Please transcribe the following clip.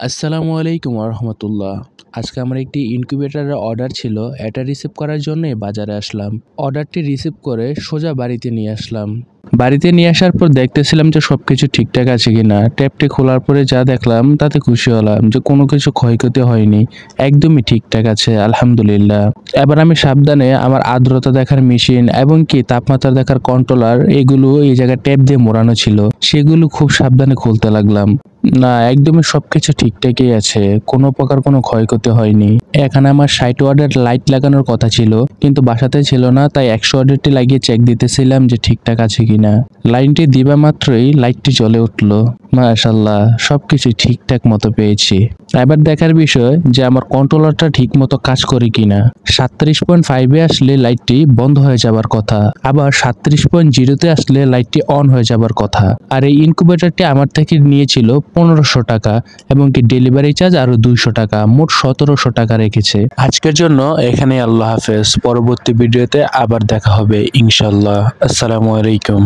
আসসালামু আলাইকুম রহমতুল্লাহ। আজকে আমার একটি ইনকিউবেটরের অর্ডার ছিল, এটা রিসিভ করার জন্যই বাজারে আসলাম। অর্ডারটি রিসিভ করে সোজা বাড়িতে নিয়ে আসলাম। বাড়িতে নিয়ে আসার পর দেখতেছিলাম যে সবকিছু ঠিকঠাক আছে কিনা। ট্যাপটি খোলার পরে যা দেখলাম তাতে খুশি হলাম যে কোনো কিছু ক্ষয়ক্ষতি হয়নি, একদমই ঠিকঠাক আছে, আলহামদুলিল্লাহ। এবার আমি সাবধানে আমার আর্দ্রতা দেখার মেশিন এবং কি তাপমাত্রা দেখার কন্ট্রোলার, এগুলো এই জায়গায় ট্যাপ দিয়ে মোড়ানো ছিল, সেগুলো খুব সাবধানে খুলতে লাগলাম। না, একদমই সবকিছু ঠিকঠাকই আছে, কোনো প্রকার কোনো ক্ষয়ক্ষতি হয়নি। এখানে আমার 60 ওয়াটের লাইট লাগানোর কথা ছিল, কিন্তু বাসাতে ছিল না, তাই 100 ওয়াটেরটি লাগিয়ে চেক দিতেছিলাম যে ঠিকঠাক আছে কিনা। লাইনটি দিবা মাত্রই লাইটটি জ্বলে উঠলো। মাশাআল্লাহ, সবকিছু ঠিকঠাক মতো পেয়েছি। এবার দেখার বিষয় যে আমার কন্ট্রোলারটা ঠিক মতো কাজ করে কিনা। 37.5-এ আসলে লাইটটি বন্ধ হয়ে যাবার কথা, আবার 37.0-তে আসলে লাইটটি অন হয়ে যাবার কথা। আর এই ইনকিউবেটরটি আমার থেকে নিয়েছিল 1500 টাকা এবং কি ডেলিভারি চার্জ আরো 200 টাকা, মোট 1700 টাকা রেখেছে। আজকের জন্য এখানে আল্লাহ হাফেজ। পরবর্তী ভিডিওতে আবার দেখা হবে ইনশাআল্লাহ। আসসালামু আলাইকুম।